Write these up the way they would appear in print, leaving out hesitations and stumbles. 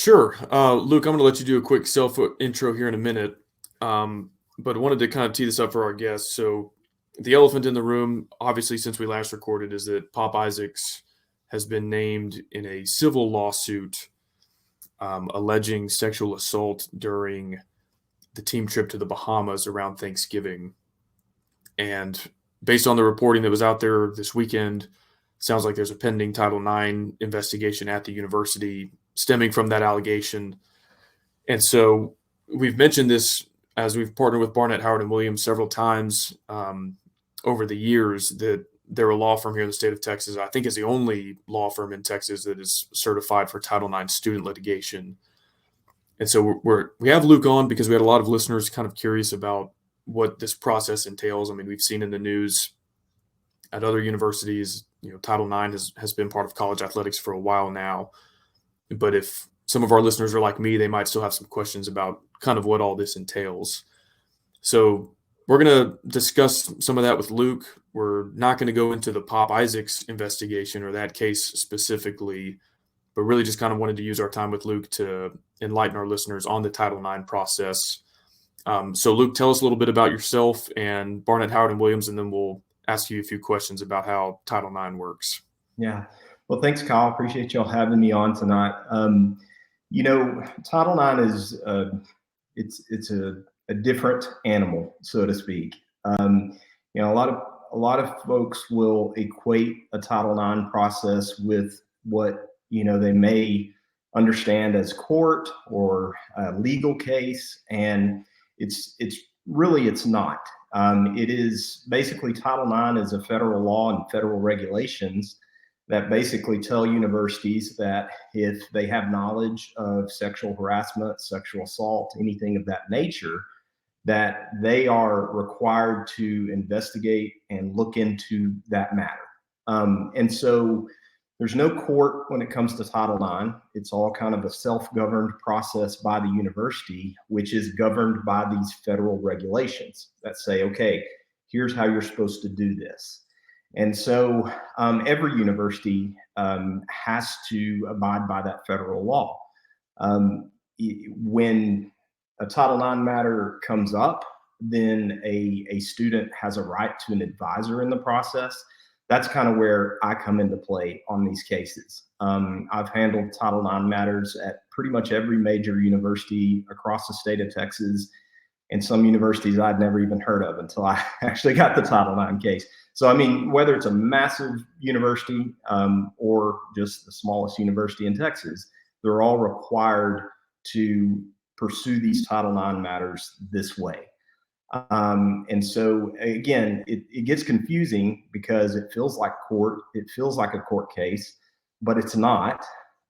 Sure. Luke, I'm going to let you do a quick self intro here in a minute. But I wanted to kind of tee this up for our guests. So, the elephant in the room, obviously, since we last recorded, is that Pop Isaacs has been named in a civil lawsuit alleging sexual assault during the team trip to the Bahamas around Thanksgiving. And based on the reporting that was out there this weekend, sounds like there's a pending Title IX investigation at the university stemming from that allegation. And so we've mentioned this as we've partnered with Barnett, Howard, and Williams several times over the years, that they're a law firm here in the state of Texas. I think is the only law firm in Texas that is certified for Title IX student litigation. And so we have Luke on because we had a lot of listeners kind of curious about what this process entails. I mean, we've seen in the news at other universities, Title IX has been part of college athletics for a while now. But if some of our listeners are like me, they might still have some questions about kind of what all this entails. So we're going to discuss some of that with Luke. We're not going to go into the Pop Isaacs investigation or that case specifically, but really just kind of wanted to use our time with Luke to enlighten our listeners on the Title IX process. So Luke, tell us a little bit about yourself and Barnett, Howard, and Williams, and then we'll ask you a few questions about how Title IX works. Yeah. Well, thanks, Kyle. Appreciate y'all having me on tonight. Title IX is it's a different animal, so to speak. A lot of folks will equate a Title IX process with what they may understand as court or a legal case, and it's not. It is basically Title IX is a federal law and federal regulations that basically tell universities that if they have knowledge of sexual harassment, sexual assault, anything of that nature, that they are required to investigate and look into that matter. And so there's no court when it comes to Title IX. It's all kind of a self-governed process by the university, which is governed by these federal regulations that say, okay, here's how you're supposed to do this. And so every university has to abide by that federal law. When a Title IX matter comes up, then a student has a right to an advisor in the process. That's kind of where I come into play on these cases. I've handled Title IX matters at pretty much every major university across the state of Texas, and some universities I'd never even heard of until I actually got the Title IX case. So, I mean, whether it's a massive university or just the smallest university in Texas, they're all required to pursue these Title IX matters this way. And so, again, it gets confusing because it feels like court. It feels like a court case, but it's not.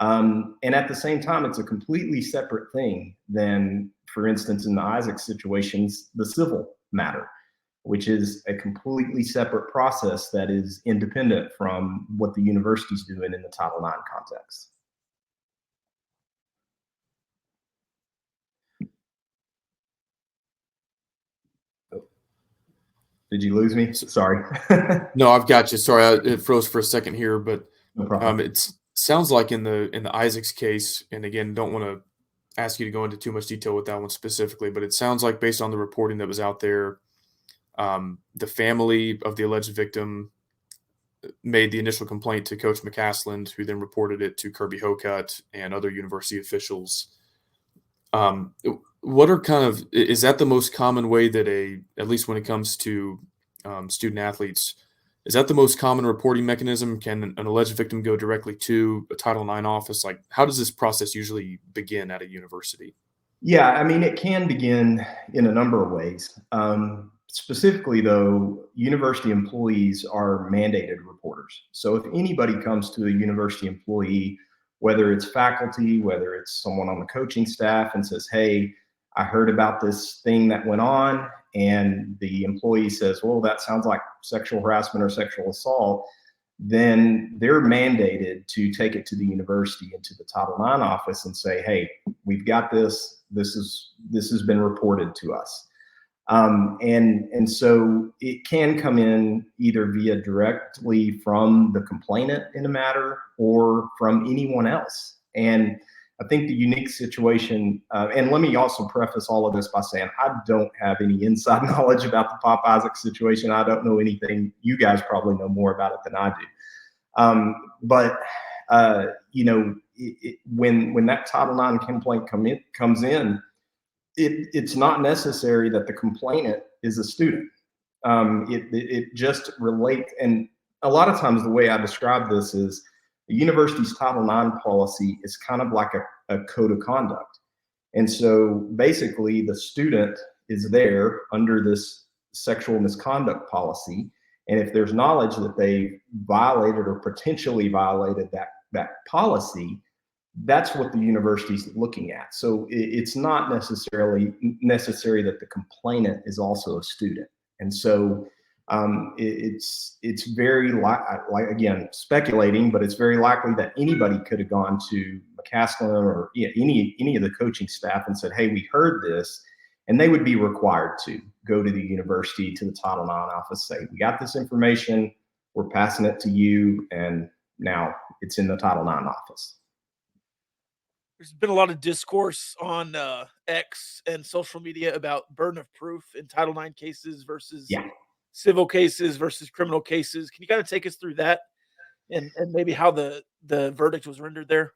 And at the same time, it's a completely separate thing than, for instance, in the Isaac situations, the civil matter, which is a completely separate process that is independent from what the university's doing in the Title IX context. Did you lose me? Sorry. No, I've got you. Sorry, it froze for a second here, but No problem. it sounds like in the Isaacs case, and again, don't want to ask you to go into too much detail with that one specifically, but it sounds like based on the reporting that was out there, the family of the alleged victim made the initial complaint to Coach McCasland, who then reported it to Kirby Hocutt and other university officials. What are is that the most common way that at least when it comes to student athletes, is that the most common reporting mechanism? Can an alleged victim go directly to a Title IX office? Like, how does this process usually begin at a university? Yeah, I mean, it can begin in a number of ways. Specifically, though, university employees are mandated reporters. So if anybody comes to a university employee, whether it's faculty, whether it's someone on the coaching staff, and says, hey, I heard about this thing that went on, and the employee says, well, that sounds like sexual harassment or sexual assault, then they're mandated to take it to the university and to the Title IX office and say, hey, we've got this. This has been reported to us. And so it can come in either via directly from the complainant in a matter or from anyone else. And I think the unique situation, and let me also preface all of this by saying I don't have any inside knowledge about the Pop Isaacs situation. I don't know anything. You guys probably know more about it than I do. But when that Title IX complaint comes in, it's not necessary that the complainant is a student. It just relates, and a lot of times the way I describe this is the university's Title IX policy is kind of like a code of conduct. And so basically the student is there under this sexual misconduct policy. And if there's knowledge that they violated or potentially violated that policy, that's what the university is looking at. So it's not necessarily necessary that the complainant is also a student. And so it's very like again, speculating, but it's very likely that anybody could have gone to McCaskillin or any of the coaching staff and said, hey, we heard this. And they would be required to go to the university, to the Title IX office, say, we got this information, we're passing it to you, and now it's in the Title IX office. There's been a lot of discourse on X and social media about burden of proof in Title IX cases versus civil cases versus criminal cases. Can you kind of take us through that and maybe how the verdict was rendered there?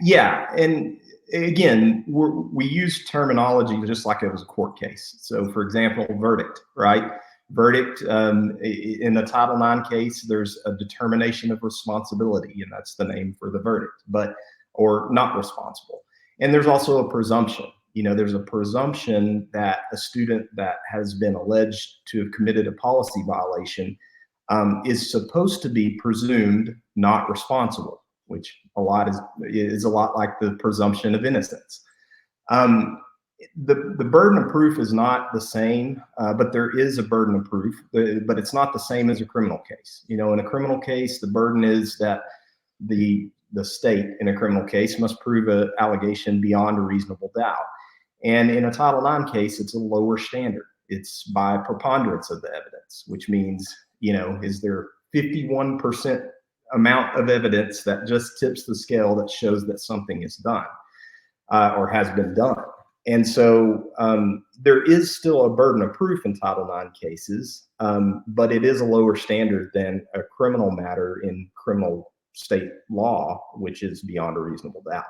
Yeah, and again, we use terminology just like it was a court case. So, for example, verdict, right? Verdict in the Title IX case, there's a determination of responsibility, and that's the name for the verdict, or not responsible. And there's also a presumption. There's a presumption that a student that has been alleged to have committed a policy violation is supposed to be presumed not responsible, which is a lot like the presumption of innocence. The burden of proof is not the same, but there is a burden of proof, but it's not the same as a criminal case. In a criminal case, the burden is that the state in a criminal case must prove an allegation beyond a reasonable doubt. And in a Title IX case, it's a lower standard. It's by preponderance of the evidence, which means, is there 51% amount of evidence that just tips the scale that shows that something is done or has been done. And so there is still a burden of proof in Title IX cases, but it is a lower standard than a criminal matter in criminal state law, which is beyond a reasonable doubt.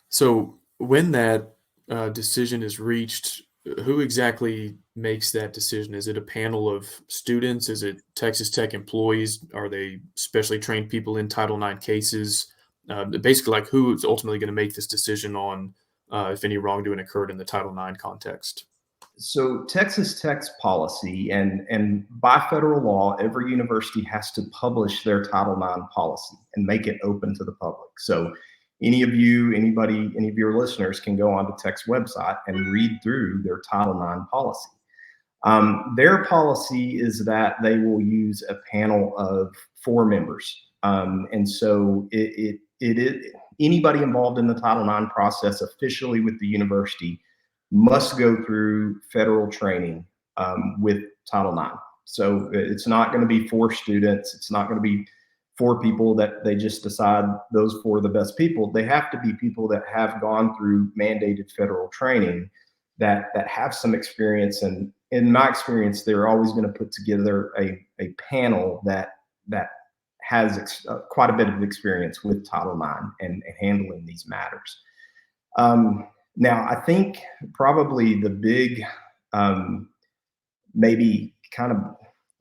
So when that decision is reached, who exactly makes that decision? Is it a panel of students? Is it Texas Tech employees? Are they specially trained people in Title IX cases? Basically, like who is ultimately going to make this decision on if any wrongdoing occurred in the Title IX context? So Texas Tech's policy, and by federal law, every university has to publish their Title IX policy and make it open to the public. So any of your listeners can go onto Tech's website and read through their Title IX policy. Their policy is that they will use a panel of 4 members. And so it anybody involved in the Title IX process officially with the university must go through federal training with Title IX. So it's not going to be 4 students. It's not going to be 4 people that they just decide those 4 are the best people. They have to be people that have gone through mandated federal training that have some experience. And in my experience, they're always going to put together a panel that has quite a bit of experience with Title IX and handling these matters. Now, I think probably the big, maybe kind of,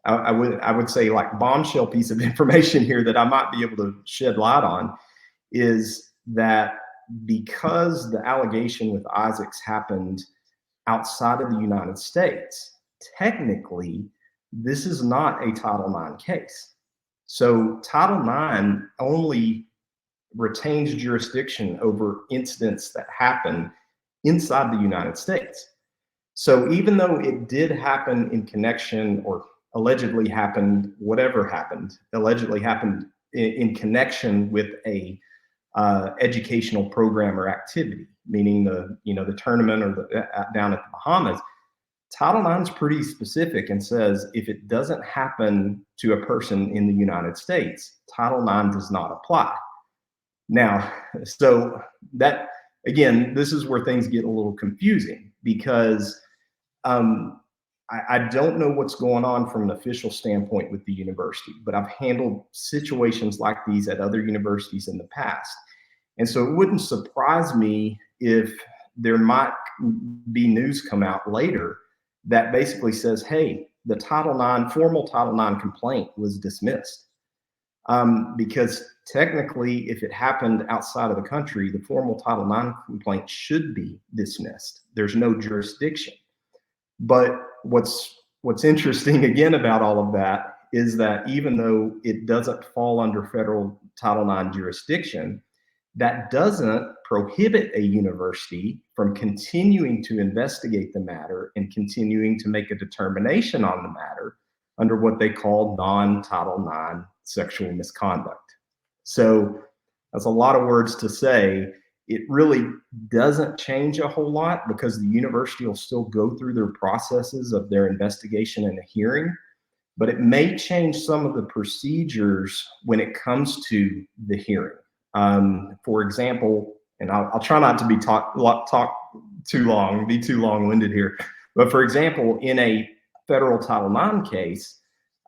I would say like bombshell piece of information here that I might be able to shed light on is that because the allegation with Isaacs happened outside of the United States, technically, this is not a Title IX case. So Title IX only retains jurisdiction over incidents that happen inside the United States. So even though it did happen in connection or allegedly happened, whatever happened, allegedly happened in connection with a educational program or activity, meaning the tournament or down at the Bahamas, Title IX is pretty specific and says if it doesn't happen to a person in the United States, Title IX does not apply. Now, so that, again, this is where things get a little confusing because I don't know what's going on from an official standpoint with the university, but I've handled situations like these at other universities in the past. And so it wouldn't surprise me if there might be news come out later that basically says, hey, the formal Title IX complaint was dismissed. Because technically, if it happened outside of the country, the formal Title IX complaint should be dismissed. There's no jurisdiction. But what's interesting again about all of that is that even though it doesn't fall under federal Title IX jurisdiction, that doesn't prohibit a university from continuing to investigate the matter and continuing to make a determination on the matter under what they call non-Title IX sexual misconduct. So that's a lot of words to say. It really doesn't change a whole lot because the university will still go through their processes of their investigation and a hearing, but it may change some of the procedures when it comes to the hearing. For example, and I'll try not to be talk too long, be too long-winded here, but for example, in a federal Title IX case,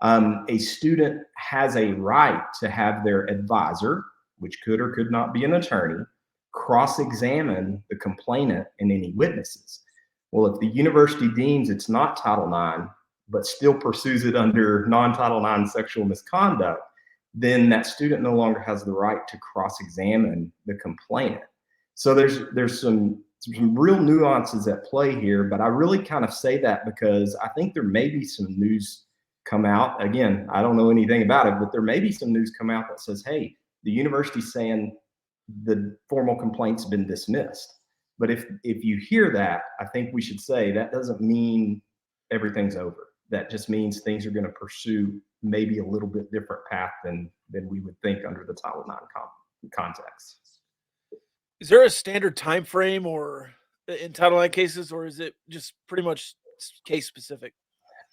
a student has a right to have their advisor, which could or could not be an attorney, cross-examine the complainant and any witnesses. Well, if the university deems it's not Title IX, but still pursues it under non-Title IX sexual misconduct, then that student no longer has the right to cross-examine the complainant. So there's some real nuances at play here, but I really kind of say that because I think there may be some news come out. Again, I don't know anything about it, but there may be some news come out that says, hey, the university's saying the formal complaint's been dismissed. But if you hear that, I think we should say that doesn't mean everything's over. That just means things are going to pursue maybe a little bit different path than we would think under the Title IX context. Is there a standard time frame or in Title IX cases, or is it just pretty much case specific?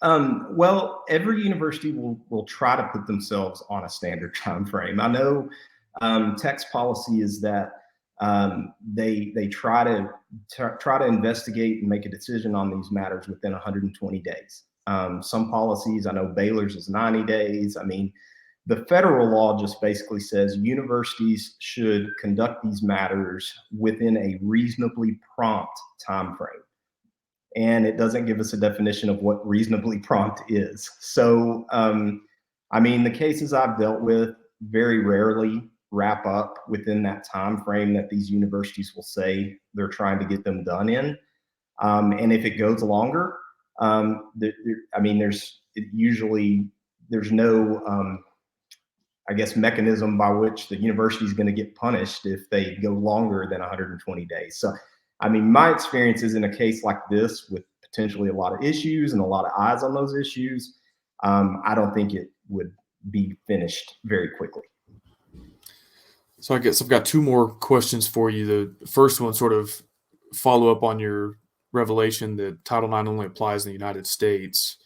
Well, every university will try to put themselves on a standard time frame. I know Tech's policy is that they try to investigate and make a decision on these matters within 120 days. Some policies, I know Baylor's is 90 days. I mean, the federal law just basically says universities should conduct these matters within a reasonably prompt time frame. And it doesn't give us a definition of what reasonably prompt is. So, I mean, the cases I've dealt with very rarely wrap up within that time frame that these universities will say they're trying to get them done in. And if it goes longer, I mean, there's no, I guess, mechanism by which the university is going to get punished if they go longer than 120 days. So, I mean, my experience is in a case like this with potentially a lot of issues and a lot of eyes on those issues, I don't think it would be finished very quickly. So I guess I've got two more questions for you. The first one sort of follow up on your revelation that Title IX only applies in the United States.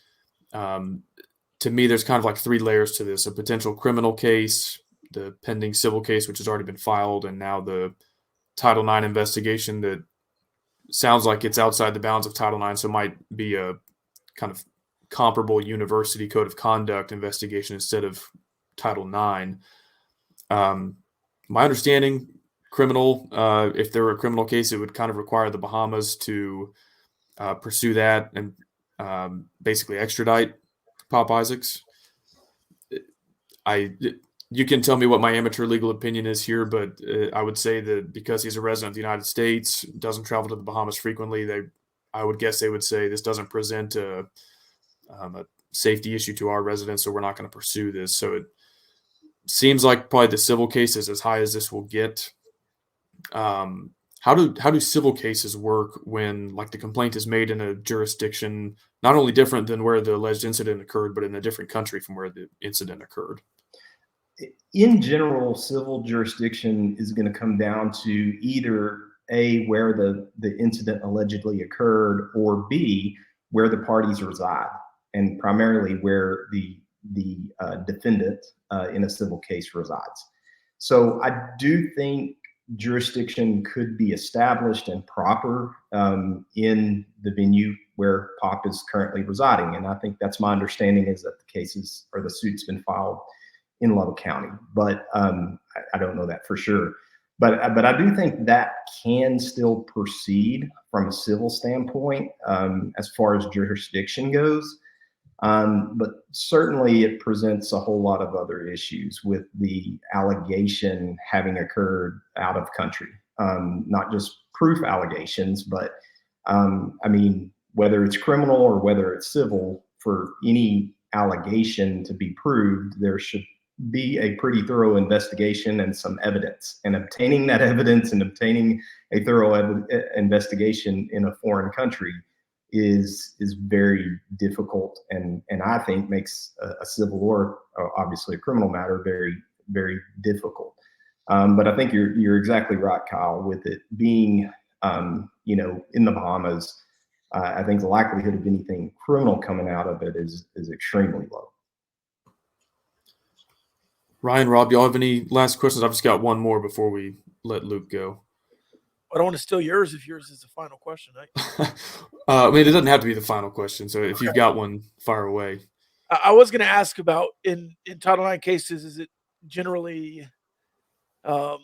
To me, there's kind of like three layers to this: a potential criminal case, the pending civil case, which has already been filed, and now the Title IX investigation that sounds like it's outside the bounds of Title IX, so might be a kind of comparable university code of conduct investigation instead of Title IX. My understanding, criminal, if there were a criminal case, it would kind of require the Bahamas to pursue that and basically extradite Pop Isaacs. You can tell me what my amateur legal opinion is here, but I would say that because he's a resident of the United States, doesn't travel to the Bahamas frequently, I would guess they would say this doesn't present a safety issue to our residents, so we're not going to pursue this. So it seems like probably the civil case is as high as this will get. How do civil cases work when, like, the complaint is made in a jurisdiction not only different than where the alleged incident occurred, but in a different country from where the incident occurred? In general, civil jurisdiction is going to come down to either A, where the incident allegedly occurred, or B, where the parties reside, and primarily where the defendant in a civil case resides. So I do think jurisdiction could be established and proper in the venue where Pop is currently residing. And I think that's my understanding, is that the cases or the suit's been filed in Lovell County, but I don't know that for sure. But I do think that can still proceed from a civil standpoint as far as jurisdiction goes. But certainly it presents a whole lot of other issues with the allegation having occurred out of country, not just proof allegations, but I mean, whether it's criminal or whether it's civil, for any allegation to be proved, there should be a pretty thorough investigation and some evidence. And obtaining that evidence and obtaining a thorough investigation in a foreign country is very difficult, and I think makes a civil or obviously a criminal matter very difficult. But I think you're exactly right, Kyle, with it being in the Bahamas. I think the likelihood of anything criminal coming out of it is extremely low. Ryan, Rob, y'all have any last questions? I've just got one more before we let Luke go. I don't want to steal yours if yours is the final question, right? I mean, it doesn't have to be the final question. So if you've got one, fire away. I was going to ask about in Title IX cases, is it generally, I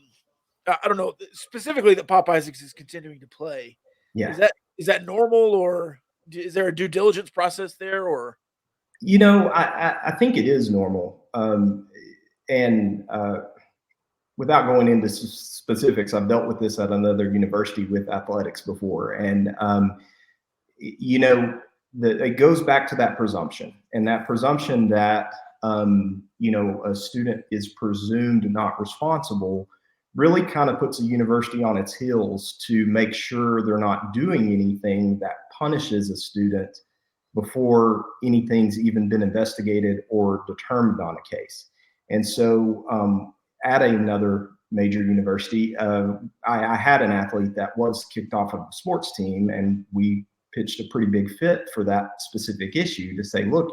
don't know, specifically that Pop Isaacs is continuing to play? Yeah. Is that normal, or is there a due diligence process there, or? I think it is normal. And without going into specifics, I've dealt with this at another university with athletics before. And, it goes back to that presumption, and that presumption that, a student is presumed not responsible really kind of puts a university on its heels to make sure they're not doing anything that punishes a student before anything's even been investigated or determined on a case. And so at another major university, I had an athlete that was kicked off of the sports team, and we pitched a pretty big fit for that specific issue to say, look,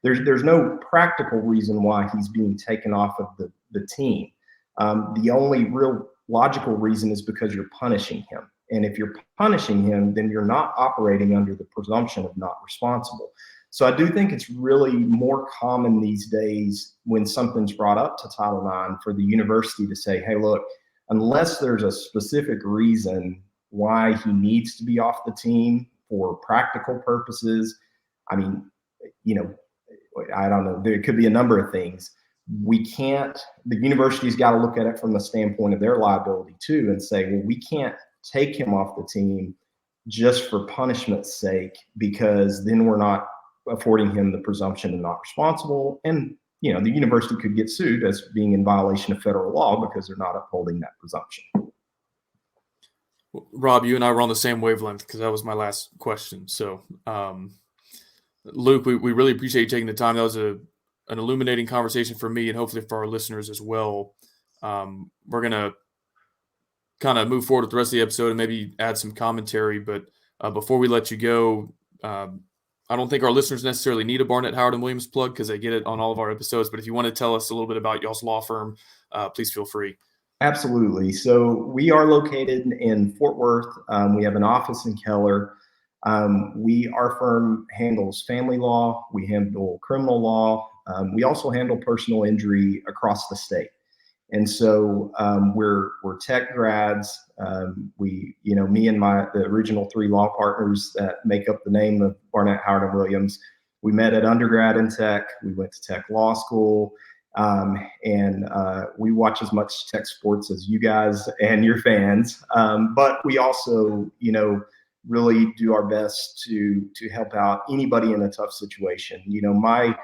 there's no practical reason why he's being taken off of the team. The only real logical reason is because you're punishing him. And if you're punishing him, then you're not operating under the presumption of not responsible. So I do think it's really more common these days when something's brought up to Title IX for the university to say, hey, look, unless there's a specific reason why he needs to be off the team for practical purposes, I mean, I don't know, there could be a number of things. The university's got to look at it from the standpoint of their liability too, and say, well, we can't take him off the team just for punishment's sake, because then we're not affording him the presumption of not responsible. And, the university could get sued as being in violation of federal law because they're not upholding that presumption. Well, Rob, you and I were on the same wavelength because that was my last question. So, Luke, we really appreciate you taking the time. That was an illuminating conversation for me and hopefully for our listeners as well. We're going to kind of move forward with the rest of the episode and maybe add some commentary. But before we let you go, I don't think our listeners necessarily need a Barnett, Howard, and Williams plug because they get it on all of our episodes. But if you want to tell us a little bit about y'all's law firm, please feel free. Absolutely. So we are located in Fort Worth. We have an office in Keller. Our firm handles family law. We handle criminal law. We also handle personal injury across the state. And so we're tech grads. Me and the original three law partners that make up the name of Barnett, Howard, and Williams, we met at undergrad in tech. We went to tech law school. And we watch as much tech sports as you guys and your fans. But we also, really do our best to help out anybody in a tough situation. My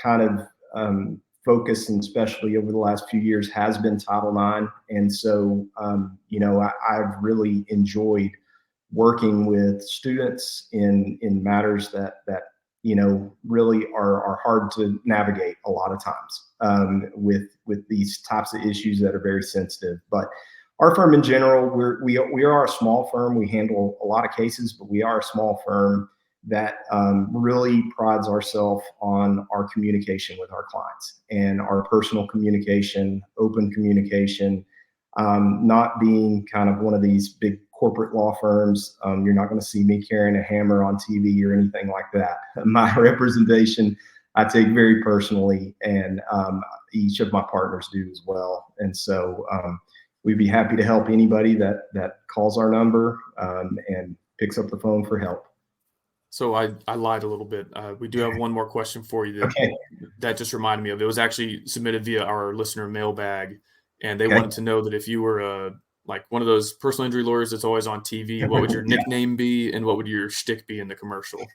kind of focus, and especially over the last few years, has been Title IX. And so, I've really enjoyed working with students in matters that really are hard to navigate a lot of times with these types of issues that are very sensitive. But our firm in general, we are a small firm. We handle a lot of cases, but we are a small firm. that really prides ourselves on our communication with our clients and our personal communication, open communication, not being kind of one of these big corporate law firms. You're not going to see me carrying a hammer on TV or anything like that. My representation, I take very personally, and each of my partners do as well. And so we'd be happy to help anybody that calls our number and picks up the phone for help. So I lied a little bit. We do have one more question for you that just reminded me of. It was actually submitted via our listener mailbag, and they wanted to know that if you were like one of those personal injury lawyers that's always on TV, what would your nickname be, and what would your shtick be in the commercial?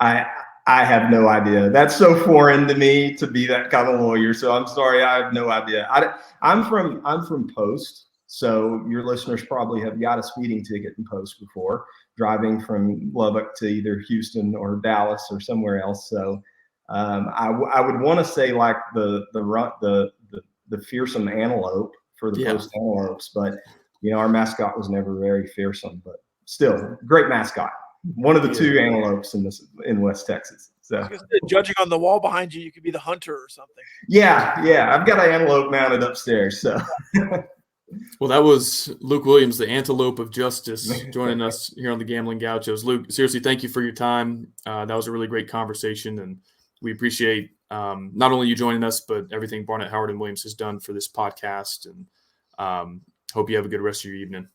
I have no idea. That's so foreign to me to be that kind of lawyer. So I'm sorry, I have no idea. I'm from Post, so your listeners probably have got a speeding ticket in Post before, driving from Lubbock to either Houston or Dallas or somewhere else. So I would want to say like the fearsome antelope for the Post antelopes, but our mascot was never very fearsome, but still great mascot. One of the two antelopes in West Texas. So judging on the wall behind you, you could be the hunter or something. Yeah. I've got an antelope mounted upstairs. So well, that was Luke Williams, the Antelope of Justice, joining us here on the Gamblin Gauchos. Luke, seriously, thank you for your time. That was a really great conversation, and we appreciate not only you joining us, but everything Barnett, Howard, and Williams has done for this podcast. And hope you have a good rest of your evening.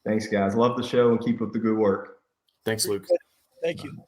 Thanks, guys. Love the show and keep up the good work. Thanks, Luke. Thank you.